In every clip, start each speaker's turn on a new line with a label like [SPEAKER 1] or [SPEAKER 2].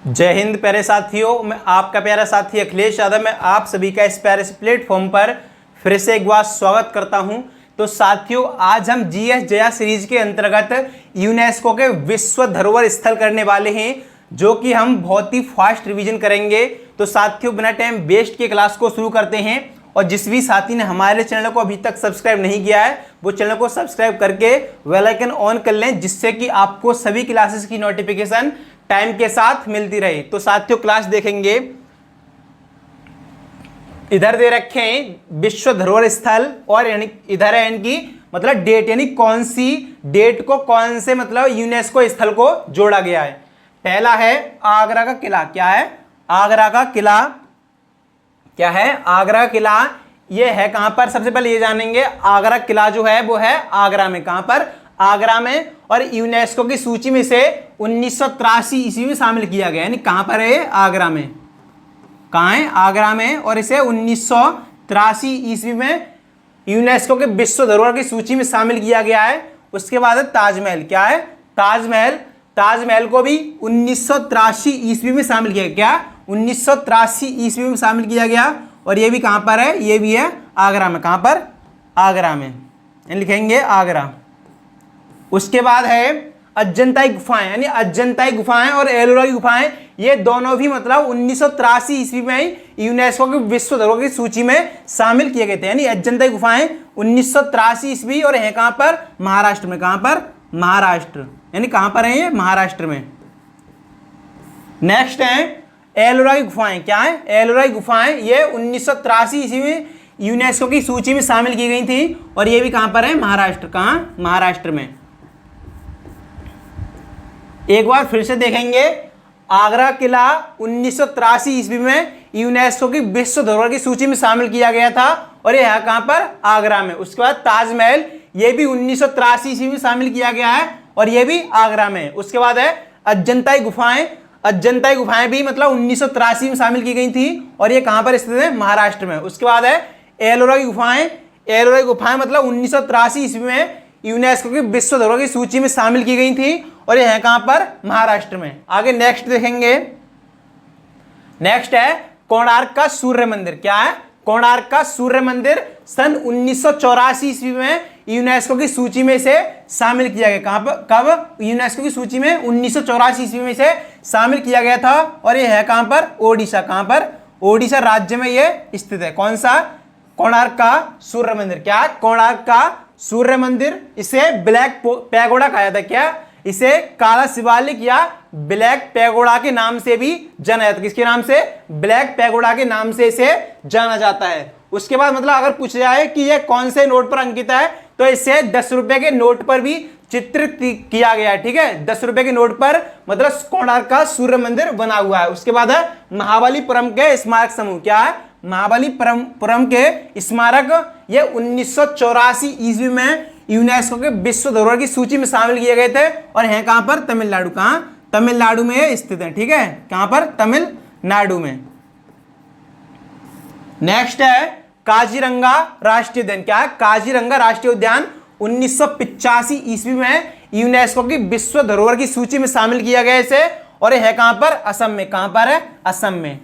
[SPEAKER 1] जय हिंद प्यारे साथियों, मैं आपका प्यारा साथी अखिलेश यादव। मैं आप सभी का इस प्यारे से प्लेटफॉर्म पर फिर से एक बार स्वागत करता हूं। तो साथियों, आज हम जीएस जया सीरीज के अंतर्गत यूनेस्को के विश्व धरोहर स्थल करने वाले हैं, जो कि हम बहुत ही फास्ट रिवीजन करेंगे। तो साथियों, बिना टाइम वेस्ट के क्लास को शुरू करते हैं। और जिस भी साथी ने हमारे चैनल को अभी तक सब्सक्राइब नहीं किया है, वो चैनल को सब्सक्राइब करके बेल आइकन ऑन कर लें, जिससे कि आपको सभी क्लासेस की नोटिफिकेशन टाइम के साथ मिलती रहे। तो साथियों, क्लास देखेंगे। इधर दे रखे हैं विश्व धरोहर स्थल, और यानी इधर है इनकी मतलब डेट, यानी कौन सी डेट को कौन से मतलब यूनेस्को स्थल को जोड़ा गया है। पहला है आगरा का किला। क्या है? आगरा का किला। क्या है? आगरा का किला। ये है कहां पर? सबसे पहले ये जानेंगे, आगरा किला जो है वो है आगरा में। कहां पर? आगरा में। और यूनेस्को की सूची में से 1983 ईस्वी में शामिल किया गया। यानी कहां पर है? आगरा में। कहां है? आगरा में। और इसे 1983 ईस्वी में यूनेस्को के विश्व धरोहर की सूची में शामिल किया गया है। उसके बाद है ताजमहल। क्या है? ताजमहल। ताजमहल को भी 1983 ईस्वी में शामिल किया गया। क्या? 1983 ईस्वी में शामिल किया गया। और ये भी कहां पर है? ये भी है आगरा में। कहां पर? आगरा में। लिखेंगे आगरा। उसके बाद है अजंता की गुफाएं, यानी अजंता की गुफाएं और एलोरा की गुफाएं, ये दोनों भी मतलब 1983 ईस्वी में ही यूनेस्को की विश्व धरोहर की सूची में शामिल किए गए थे। यानी अजंता की गुफाएं 1983 ईस्वी, और है कहां पर? महाराष्ट्र में। कहां पर? महाराष्ट्र। यानी कहां पर है ये? महाराष्ट्र में। नेक्स्ट है एलोरा की गुफाएं। क्या है? एलोरा की गुफाएं ये 1983 ईस्वी में यूनेस्को की सूची में शामिल की गई थी, और ये भी कहां पर है? महाराष्ट्र। कहां? महाराष्ट्र में। एक बार फिर से देखेंगे, आगरा किला 1983 ईस्वी में यूनेस्को की विश्व धरोहर की सूची में शामिल किया गया था, और यह है कहां पर? आगरा में। उसके बाद ताजमहल, यह भी 1983 ईस्वी में शामिल किया गया है, और यह भी आगरा में। उसके बाद है अजंता की गुफाएं। अजंता की गुफाएं भी मतलब 1983 में शामिल की गई थी, और ये कहां पर स्थित है? महाराष्ट्र में। उसके बाद है एलोरा की गुफाएं। एलोरा की गुफाएं मतलब 1983 ईस्वी में यूनेस्को की विश्व धरोहर की सूची में शामिल की गई थी, और ये है कहां पर? महाराष्ट्र में। आगे नेक्स्ट देखेंगे। नेक्स्ट है कोणार्क का सूर्य मंदिर। क्या है? कोणार्क का सूर्य मंदिर सन 1984 ईस्वी में यूनेस्को की सूची में से शामिल किया गया। कहां पर? कब? यूनेस्को की सूची में 1984 ईस्वी में से शामिल किया गया था, और ये है कहां पर? ओडिशा। कहां पर? ओडिशा राज्य में ये स्थित है। कौन सा? कोणार्क का सूर्य मंदिर। क्या? कोणार्क का सूर्य मंदिर। इसे ब्लैक पैगोडा कहा जाता है। क्या? इसे काला शिवालिक या ब्लैक पैगोडा के नाम से भी जाना जाता है। किसके नाम से? ब्लैक पैगोडा के नाम से इसे जाना जाता है। उसके बाद मतलब अगर पूछा जाए कि यह कौन से नोट पर अंकित है, तो इसे 10 रुपए के नोट पर भी चित्रित किया गया है। ठीक है, 10 रुपए के नोट पर मतलब कोणार्क का सूर्य मंदिर बना हुआ है। उसके बाद है महाबलीपुरम के स्मारक समूह। क्या है? महाबलीपुरम के स्मारक ये 1984 ईस्वी में यूनेस्को के विश्व धरोहर की सूची में शामिल किए गए थे, और हैं कहां पर? तमिलनाडु। कहां? तमिलनाडु में स्थित है। ठीक है, कहां पर? तमिलनाडु में। नेक्स्ट है काजीरंगा राष्ट्रीय उद्यान। क्या है? काजीरंगा राष्ट्रीय उद्यान 1985 ईस्वी में यूनेस्को की विश्व धरोहर की सूची में शामिल किया गया इसे, और यह है कहां पर? असम में। कहां पर है? असम में।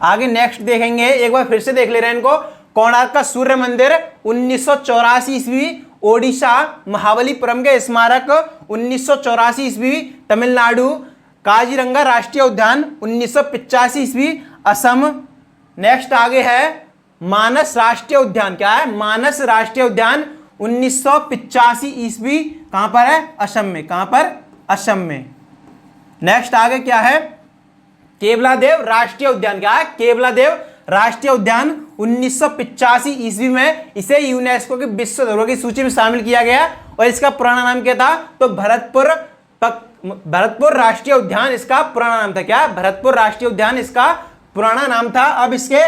[SPEAKER 1] आगे नेक्स्ट देखेंगे, एक बार फिर से देख ले रहे हैं इनको। कोणार्क का सूर्य मंदिर 1984 ईस्वी ओडिशा। महाबलीपुरम के स्मारक 1984 ईस्वी तमिलनाडु। काजीरंगा राष्ट्रीय उद्यान 1985 ईस्वी असम। नेक्स्ट आगे है मानस राष्ट्रीय उद्यान। क्या है? मानस राष्ट्रीय उद्यान 1985 ईस्वी कहां पर है? असम में। कहां पर? असम में। नेक्स्ट आगे क्या है? केवलादेव राष्ट्रीय उद्यान। क्या है? केवलादेव राष्ट्रीय उद्यान 1985 ईस्वी में इसे यूनेस्को की विश्व धरोहर की सूची में शामिल किया गया, और इसका पुराना नाम क्या था? तो भरतपुर राष्ट्रीय उद्यान इसका पुराना नाम था। क्या? भरतपुर राष्ट्रीय उद्यान इसका पुराना नाम था। अब इसके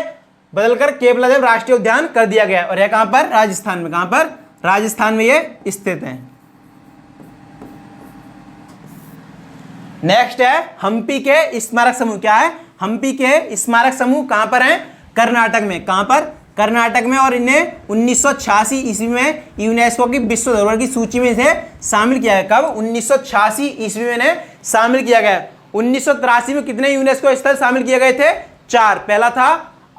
[SPEAKER 1] बदलकर केवलादेव राष्ट्रीय उद्यान कर दिया गया, और यह कहां पर? राजस्थान में। कहां पर? राजस्थान में ये स्थित है। नेक्स्ट है हम्पी के स्मारक समूह। क्या है? हम्पी के स्मारक समूह कहां पर हैं? कर्नाटक में। कहां पर? कर्नाटक में। और इन्हें 1986 ईस्वी में यूनेस्को की विश्व धरोहर की सूची में से शामिल किया गया। कब? 1986 ईस्वी में इन्हें शामिल किया गया। 1983 में कितने यूनेस्को स्थल शामिल किए गए थे? 4। पहला था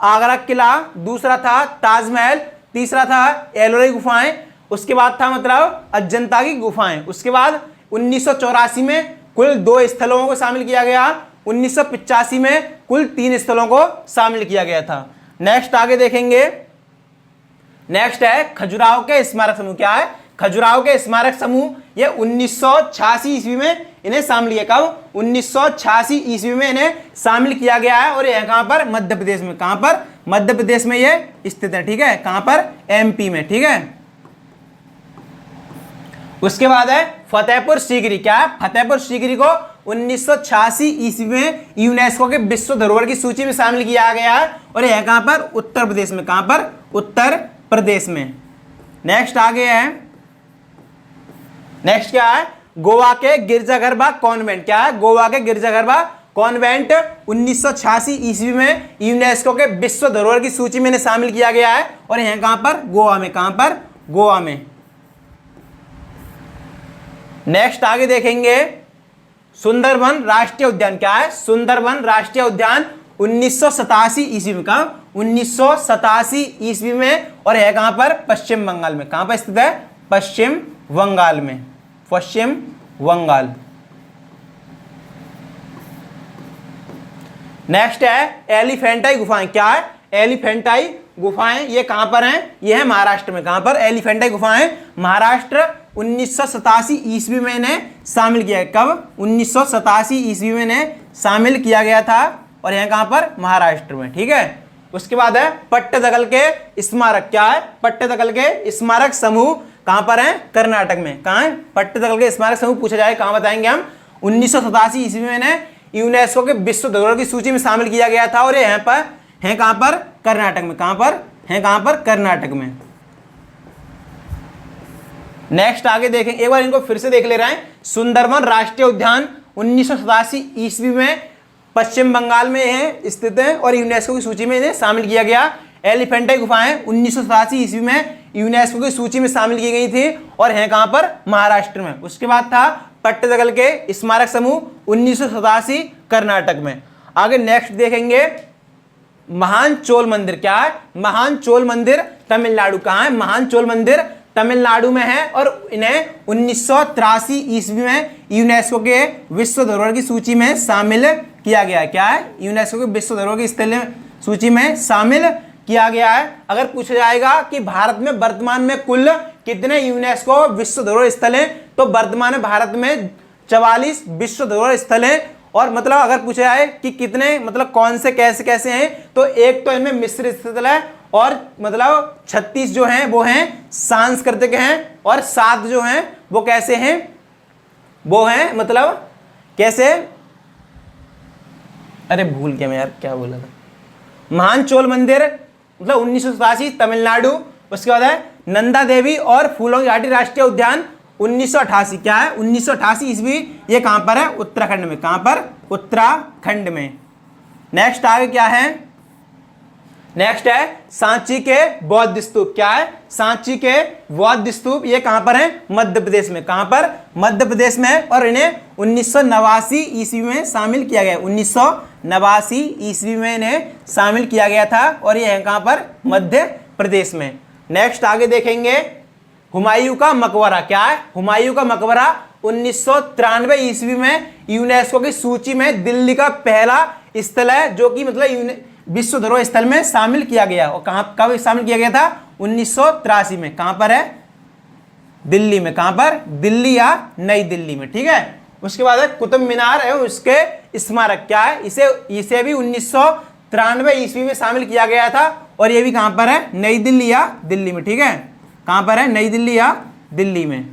[SPEAKER 1] आगरा किला, दूसरा था ताजमहल, तीसरा था एलोरा गुफाएं, उसके बाद था मतलब अजंता की गुफाएं। उसके बाद 1984 में कुल 2 स्थलों को शामिल किया गया, 1985 में कुल 3 स्थलों को शामिल किया गया था। नेक्स्ट आगे देखेंगे, नेक्स्ट है खजुराहो के स्मारक समूह। क्या है? खजुराहो के स्मारक समूह, ये 1986 ईस्वी में इन्हें शामिल किया। कब? 1986 ईस्वी में इन्हें शामिल किया गया है। और यह कहां पर? मध्य प्रदेश में। कहां पर? मध्य प्रदेश में ये स्थित है। ठीक है, कहां पर? एमपी में। ठीक है, उसके बाद है फतेहपुर सीकरी। क्या है? फतेहपुर सीकरी को 1986 ईस्वी में यूनेस्को के विश्व धरोहर की सूची में शामिल किया गया है। और यह कहां पर? उत्तर प्रदेश में। कहां पर? उत्तर प्रदेश में। नेक्स्ट आगे है, नेक्स्ट क्या है? गोवा के गिरजाघरबा कॉन्वेंट। क्या है? गोवा के गिरजाघरबा कॉन्वेंट 1986 ईस्वी में यूनेस्को के विश्व धरोहर की सूची में शामिल किया गया है। और यह कहां पर? गोवा में। कहां पर? गोवा में। नेक्स्ट आगे देखेंगे सुंदरबन राष्ट्रीय उद्यान। क्या है? सुंदरबन राष्ट्रीय उद्यान 1987 ईस्वी में। कहा? 1987 ईस्वी में। और है कहां पर? पश्चिम बंगाल में। कहां पर स्थित है? पश्चिम बंगाल में। पश्चिम बंगाल। नेक्स्ट है एलिफेंटाई गुफाएं। क्या है? एलिफेंटाई गुफाएं ये कहां पर हैं? ये है महाराष्ट्र में। कहां पर? एलिफेंटाई गुफाएं महाराष्ट्र 1987 ईस्वी में इन्हें शामिल किया। कब? 1987 ईस्वी में इन्हें शामिल किया गया था। और यह कहां पर? महाराष्ट्र में। ठीक है, उसके बाद है पट्टदकल के स्मारक। क्या है? पट्टदकल के स्मारक समूह कहां पर है? कर्नाटक में। कहां है? पट्टदकल के स्मारक समूह पूछा जाए कहां बताएंगे हम? 1987 ईस्वी में इन्हें यूनेस्को के विश्व धरोहर की सूची में शामिल किया गया था। और ये यहाँ पर है कहां पर? कर्नाटक में। कहां पर है? कहां पर? कर्नाटक में। नेक्स्ट आगे देखें, एक बार इनको फिर से देख ले रहे हैं। सुंदरबन राष्ट्रीय उद्यान 1987 ईस्वी में पश्चिम बंगाल में है स्थित है और यूनेस्को की सूची में इन्हें शामिल किया गया। एलिफेंटाई गुफाएं 1987 ईस्वी में यूनेस्को की सूची में शामिल की गई थी और है कहां पर? महाराष्ट्र में। उसके बाद था पट्टदकल के स्मारक समूह 1987 कर्नाटक में। आगे नेक्स्ट देखेंगे महान चोल मंदिर। क्या है? महान चोल मंदिर तमिलनाडु। कहां है? महान चोल मंदिर तमिलनाडु में है और इन्हें 1983 ईस्वी में यूनेस्को के विश्व धरोहर की सूची में शामिल किया गया है। क्या है? यूनेस्को के विश्व धरोहर की स्थल सूची में शामिल किया गया है। अगर पूछा जाएगा कि भारत में वर्तमान में कुल कितने यूनेस्को विश्व धरोहर स्थल हैं, तो वर्तमान में भारत में 44 विश्व धरोहर स्थल हैं। और मतलब अगर पूछा जाए कि कितने मतलब कौन से कैसे कैसे हैं, तो एक तो इनमें मिश्र स्थल है और मतलब 36 जो हैं वो हैं सांस्कृतिक हैं और 7 जो हैं वो कैसे हैं? वो हैं मतलब कैसे? अरे भूल गया मैं यार, क्या बोला था। महान चोल मंदिर मतलब 1987 तमिलनाडु। उसके बाद है नंदा देवी और फूलों की घाटी राष्ट्रीय उद्यान 1988। क्या है? 1988 ईस्वी। ये कहां पर है? उत्तराखंड में। कहां पर? उत्तराखंड में। नेक्स्ट आगे क्या है? नेक्स्ट है सांची के बौद्ध स्तूप। क्या है? सांची के बौद्ध स्तूप ये कहां पर है? मध्य प्रदेश में। कहां पर? मध्य प्रदेश में। और इन्हें 1989 ईस्वी में शामिल किया गया। 1989 ईस्वी में इन्हें शामिल किया गया था और ये है कहां पर? मध्य प्रदेश में। नेक्स्ट आगे देखेंगे हुमायूं का मकबरा। क्या है? हुमायूं का मकबरा 1993 ईस्वी में यूनेस्को की सूची में दिल्ली का पहला स्थल है जो कि मतलब विश्व धरोहर स्थल में शामिल किया गया। और कहां कब शामिल किया गया था? 1983 में। कहां पर है? दिल्ली में। कहां पर? दिल्ली या नई दिल्ली में। ठीक है, उसके बाद है कुतुब मीनार एवं उसके स्मारक। क्या है? इसे भी 1993 ईस्वी में शामिल किया गया था और ये भी कहां पर है? नई दिल्ली या दिल्ली में। ठीक है, कहां पर है? नई दिल्ली या दिल्ली में।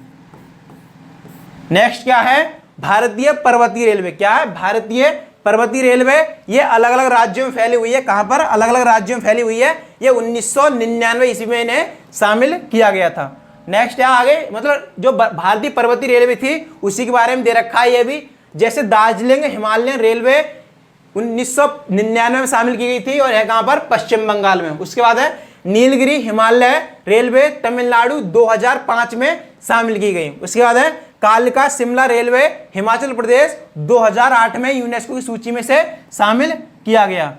[SPEAKER 1] नेक्स्ट क्या है? भारतीय पर्वतीय रेलवे। क्या है? भारतीय पर्वतीय रेलवे ये अलग अलग राज्यों में फैली हुई है। कहां पर? अलग अलग राज्यों में फैली हुई है। ये 1999 ईस्वी में इन्हें शामिल किया गया था। नेक्स्ट है आगे मतलब जो भारतीय पर्वतीय रेलवे थी उसी के बारे में दे रखा है। ये भी जैसे दार्जिलिंग हिमालयन रेलवे 1999 में शामिल की गई थी और है कहां पर? पश्चिम बंगाल में। उसके बाद है नीलगिरी हिमालय रेलवे तमिलनाडु 2005 में शामिल की गई। उसके बाद है कालका शिमला रेलवे हिमाचल प्रदेश 2008 में यूनेस्को की सूची में से शामिल किया गया।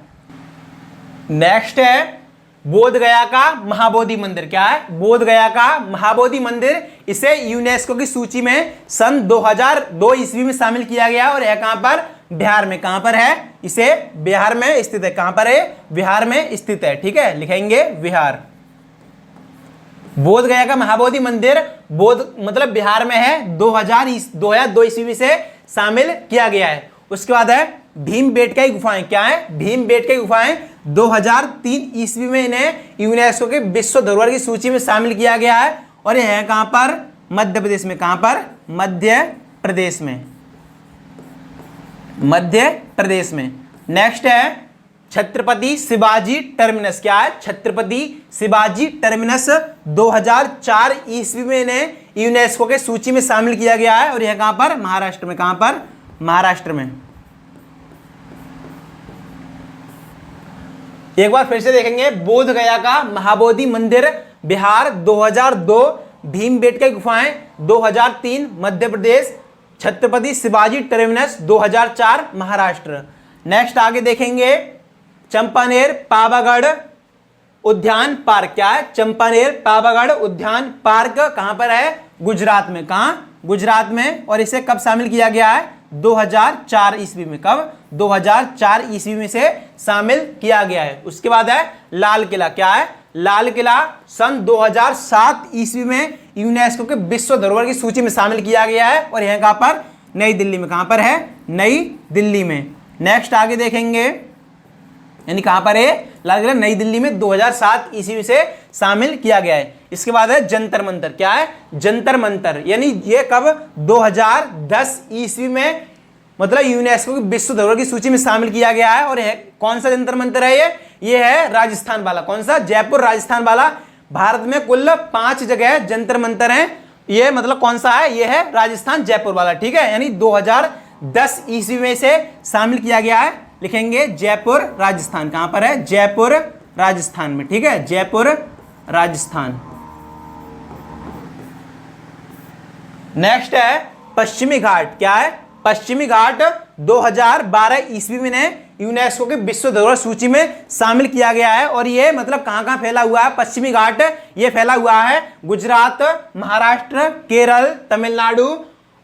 [SPEAKER 1] नेक्स्ट है बोध गया का महाबोधि मंदिर। क्या है? बोध गया का महाबोधि मंदिर, इसे यूनेस्को की सूची में सन 2002 ईस्वी में शामिल किया गया और यह कहां पर? बिहार में। कहां पर है? इसे बिहार में स्थित है। कहां पर है? बिहार में स्थित है। ठीक है, लिखेंगे बिहार। बोध गया का महाबोधि मंदिर बोध मतलब बिहार में है, 2002 ईस्वी से शामिल किया गया है। उसके बाद है भीमबेटका की गुफाएं। क्या है? भीमबेटका की गुफाएं 2003 ईस्वी में इन्हें यूनेस्को के विश्व धरोहर की सूची में शामिल किया गया है और यह है कहां पर? मध्य प्रदेश में। कहां पर? मध्य प्रदेश में। मध्य प्रदेश में। नेक्स्ट है छत्रपति शिवाजी टर्मिनस। क्या है? छत्रपति शिवाजी टर्मिनस 2004 ईस्वी में इन्हें यूनेस्को के सूची में शामिल किया गया है और यह कहां पर? महाराष्ट्र में। कहां पर? महाराष्ट्र में। एक बार फिर से देखेंगे, बोध गया का महाबोधि मंदिर बिहार 2002, भीमबेटका गुफाएं 2003 मध्य प्रदेश, छत्रपति शिवाजी टर्मिनस 2004 महाराष्ट्र। नेक्स्ट आगे देखेंगे चंपानेर पावागढ़ उद्यान पार्क। क्या है? चंपानेर पावागढ़ उद्यान पार्क कहां पर है? गुजरात में। कहां? गुजरात में। और इसे कब शामिल किया गया है? 2004 ईस्वी में। कब? 2004 ईस्वी में से शामिल किया गया है। उसके बाद है लाल किला। क्या है? लाल किला सन 2007 ईस्वी में यूनेस्को के विश्व धरोहर की सूची में शामिल किया गया है और यह कहां पर? नई दिल्ली में। कहां पर है? नई दिल्ली में। नेक्स्ट आगे देखेंगे, यानी कहां पर है? लाल किला नई दिल्ली में 2007 ईस्वी से शामिल किया गया है। इसके बाद है जंतर मंतर। क्या है? जंतर मंतर, यानी ये कब? 2010 ईस्वी में मतलब यूनेस्को की विश्व धरोहर की सूची में शामिल किया गया है और यह कौन सा जंतर मंतर है? ये है राजस्थान वाला। कौन सा? जयपुर राजस्थान वाला। भारत में कुल 5 जगह जंतर मंतर हैं। ये मतलब कौन सा है? ये है राजस्थान जयपुर वाला। ठीक है, यानी 2010 ईस्वी में से शामिल किया गया है। लिखेंगे जयपुर राजस्थान। कहां पर है? जयपुर राजस्थान में। ठीक है, जयपुर राजस्थान। नेक्स्ट है पश्चिमी घाट। क्या है? पश्चिमी घाट 2012 ईस्वी में यूनेस्को की विश्व धरोहर सूची में शामिल किया गया है और ये मतलब कहां कहां फैला हुआ है? पश्चिमी घाट ये फैला हुआ है गुजरात, महाराष्ट्र, केरल, तमिलनाडु,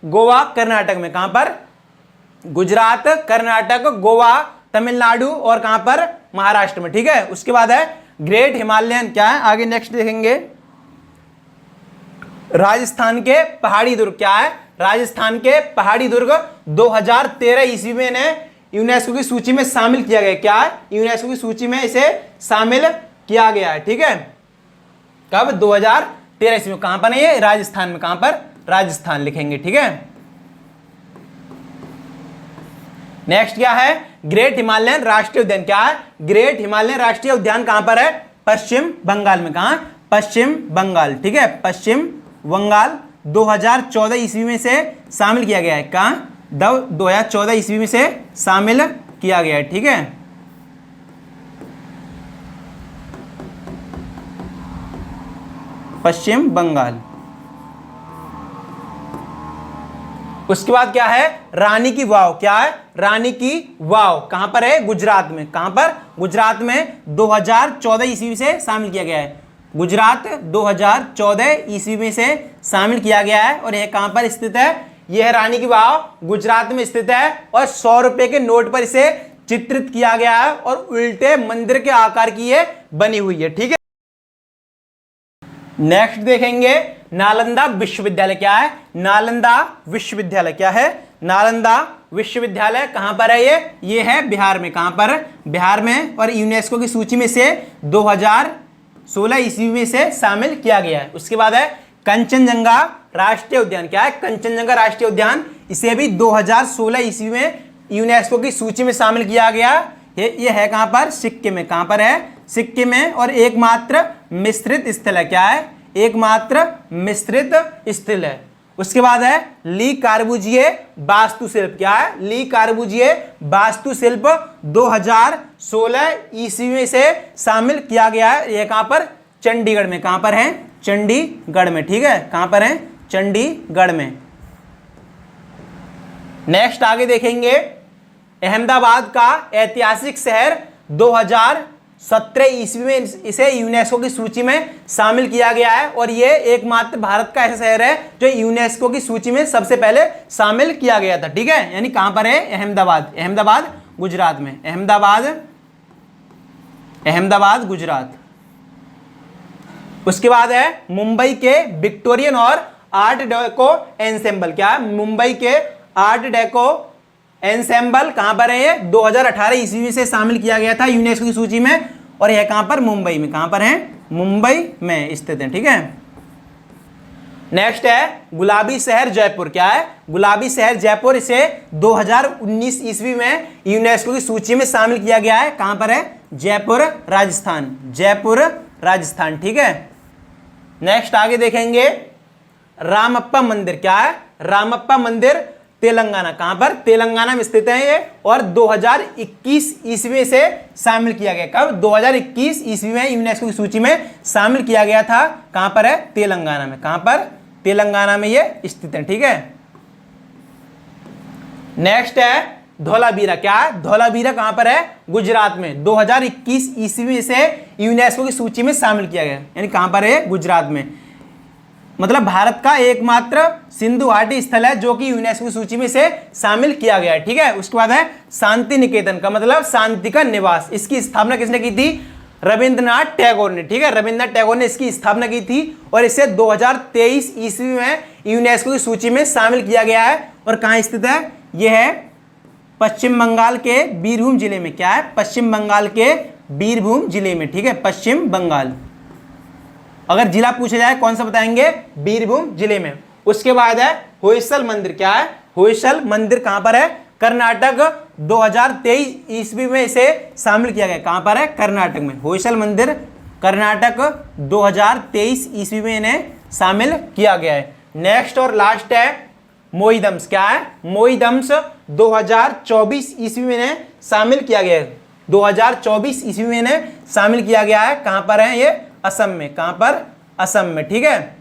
[SPEAKER 1] गोवा, कर्नाटक में। कहां पर? गुजरात, कर्नाटक, गोवा, तमिलनाडु और कहां पर? महाराष्ट्र में। ठीक है, उसके बाद है ग्रेट हिमालयन। क्या है? आगे नेक्स्ट देखेंगे राजस्थान के पहाड़ी दुर्ग। क्या है? राजस्थान के पहाड़ी दुर्ग 2013 ईस्वी में इन्हें यूनेस्को की सूची में शामिल किया गया। क्या है? यूनेस्को की सूची में इसे शामिल किया गया है। ठीक है, कब? 2013 ईस्वी में। कहां पर है ये? राजस्थान में। कहां पर? राजस्थान लिखेंगे। ठीक है, नेक्स्ट क्या है? ग्रेट हिमालयन राष्ट्रीय उद्यान। क्या है? ग्रेट हिमालयन राष्ट्रीय उद्यान कहां पर है? पश्चिम बंगाल में। कहां? पश्चिम बंगाल। ठीक है, पश्चिम बंगाल 2014 ईस्वी में से शामिल किया गया है। कहां? 2014 ईस्वी में से शामिल किया गया है। ठीक है, पश्चिम बंगाल। उसके बाद क्या है? रानी की वाव। क्या है? रानी की वाव कहां पर है? गुजरात में। कहां पर? गुजरात में 2014 ईस्वी से शामिल किया गया है। गुजरात 2014 ईस्वी में से शामिल किया गया है और यह कहां पर स्थित है? यह रानी की वाव गुजरात में स्थित है और 100 रुपए के नोट पर इसे चित्रित किया गया है और उल्टे मंदिर के आकार की ये बनी हुई है। ठीक है, नेक्स्ट देखेंगे नालंदा विश्वविद्यालय। क्या है? नालंदा विश्वविद्यालय। क्या है? नालंदा विश्वविद्यालय कहां पर है? ये है बिहार में। कहां पर? बिहार में। और यूनेस्को की सूची में से 2016 ईस्वी में से शामिल किया गया है। उसके बाद है कंचनजंगा राष्ट्रीय उद्यान। क्या है? कंचनजंगा राष्ट्रीय उद्यान, इसे भी 2016 ईस्वी में यूनेस्को की सूची में शामिल किया गया। ये है कहां पर? सिक्किम में। कहां पर है? सिक्किम में। और एकमात्र मिश्रित स्थल है। क्या है? एकमात्र मिश्रित स्थल है। उसके बाद है ली कार्बुजिए वास्तुशिल्प। क्या है? ली कार्बुजिए वास्तुशिल्प 2016 ईस्वी में से शामिल किया गया है। यह कहां पर? चंडीगढ़ में। कहां पर है? चंडीगढ़ में। ठीक है, कहां पर है? चंडीगढ़ में। नेक्स्ट आगे देखेंगे, अहमदाबाद का ऐतिहासिक शहर 2017 ईस्वी में इसे यूनेस्को की सूची में शामिल किया गया है, और ये एकमात्र भारत का ऐसा शहर है जो यूनेस्को की सूची में सबसे पहले शामिल किया गया था। ठीक है, यानी कहां पर है? अहमदाबाद। अहमदाबाद गुजरात में, अहमदाबाद गुजरात। उसके बाद है मुंबई के विक्टोरियन और आर्ट डेको एंसेंबल। क्या है? मुंबई के आर्ट डेको एंसेंबल कहां पर है? ये 2018 ईस्वी से शामिल किया गया था यूनेस्को की सूची में, और यह कहां पर? मुंबई में। कहां पर है? मुंबई में स्थित है। ठीक है, नेक्स्ट है गुलाबी शहर जयपुर। क्या है? गुलाबी शहर जयपुर, इसे 2019 ईस्वी में यूनेस्को की सूची में शामिल किया गया है। कहां पर है? जयपुर राजस्थान, जयपुर राजस्थान। ठीक है, नेक्स्ट आगे देखेंगे रामप्पा मंदिर। क्या है? रामप्पा मंदिर तेलंगाना। कहां पर? तेलंगाना में स्थित है ये, और 2021 ईस्वी से शामिल किया गया। कब? 2021 ईस्वी में यूनेस्को की सूची में शामिल किया गया था। कहां पर है? तेलंगाना में। कहां पर? तेलंगाना में ये स्थित है। ठीक है, नेक्स्ट है धौलावीरा। क्या है? धौलावीरा कहां पर है? गुजरात में। 2021 ईस्वी से यूनेस्को की सूची में शामिल किया गया, यानी कहां पर है? गुजरात में। मतलब भारत का एकमात्र सिंधु घाटी स्थल है जो कि यूनेस्को की सूची में से शामिल किया गया है। ठीक है, उसके बाद है शांति निकेतन, का मतलब शांति का निवास। इसकी स्थापना किसने की थी? रविंद्रनाथ टैगोर ने। ठीक है, रविंद्रनाथ टैगोर ने इसकी स्थापना की थी, और इसे 2023 ईस्वी में यूनेस्को की सूची में शामिल किया गया है। और कहाँ स्थित है? यह है पश्चिम बंगाल के बीरभूम जिले में। क्या है? पश्चिम बंगाल के बीरभूम जिले में। ठीक है, पश्चिम बंगाल। अगर जिला पूछा जाए कौन सा बताएंगे? बीरभूम जिले में। उसके बाद है होयसल मंदिर। क्या है? होयसल मंदिर कहां पर है? कर्नाटक। 2023 ईस्वी में इसे शामिल किया गया। कहां पर है? कर्नाटक में। होयसल मंदिर कर्नाटक 2023 ईस्वी में इन्हें शामिल किया गया है। नेक्स्ट और लास्ट है मोईदम्स। क्या है? मोईदम्स 2024 ईस्वी में इन्हें शामिल किया गया है। 2024 ईस्वी में इन्हें शामिल किया गया है। कहां पर है ये? असम में। कहां पर? असम में। ठीक है,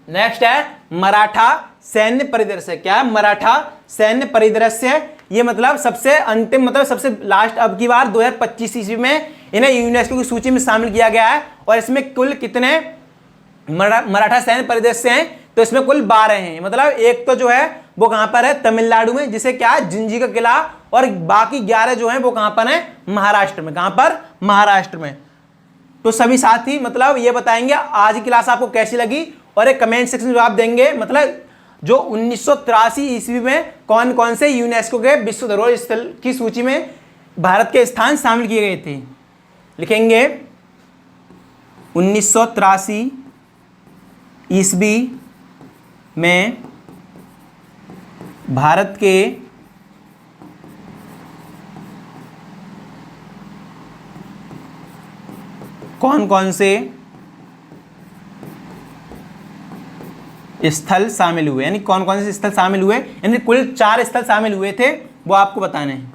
[SPEAKER 1] नेक्स्ट है मराठा सैन्य परिदृश्य। क्या है? मराठा सैन्य परिदृश्य, ये मतलब सबसे अंतिम, मतलब सबसे लास्ट, अब की बार 2025 ईस्वी में इन्हें यूनेस्को की सूची में शामिल किया गया है। और इसमें कुल कितने मराठा सैन्य परिदृश्य हैं? तो इसमें कुल 12 हैं। मतलब एक तो जो है वो कहां पर है? तमिलनाडु में, जिसे क्या है? जिंजी का किला, और बाकी 11 जो हैं वो कहां पर हैं? महाराष्ट्र में। कहां पर? महाराष्ट्र में। तो सभी साथी मतलब ये बताएंगे आज की क्लास आपको कैसी लगी, और एक कमेंट सेक्शन में जवाब देंगे। मतलब जो 1983 ईस्वी में कौन कौन से यूनेस्को के विश्व धरोहर स्थल की सूची में भारत के स्थान शामिल किए गए थे, लिखेंगे 1983 ईस्वी में भारत के कौन कौन से स्थल शामिल हुए, यानी कौन कौन से स्थल शामिल हुए, यानी कुल 4 स्थल शामिल हुए थे, वो आपको बताने हैं।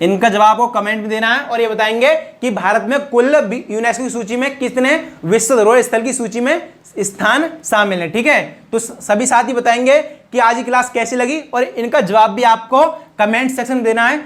[SPEAKER 1] इनका जवाब को कमेंट में देना है, और ये बताएंगे कि भारत में कुल यूनेस्को की सूची में कितने विश्व धरोहर स्थल की सूची में स्थान शामिल है। ठीक है, तो सभी साथी बताएंगे कि आज की क्लास कैसी लगी, और इनका जवाब भी आपको कमेंट सेक्शन में देना है।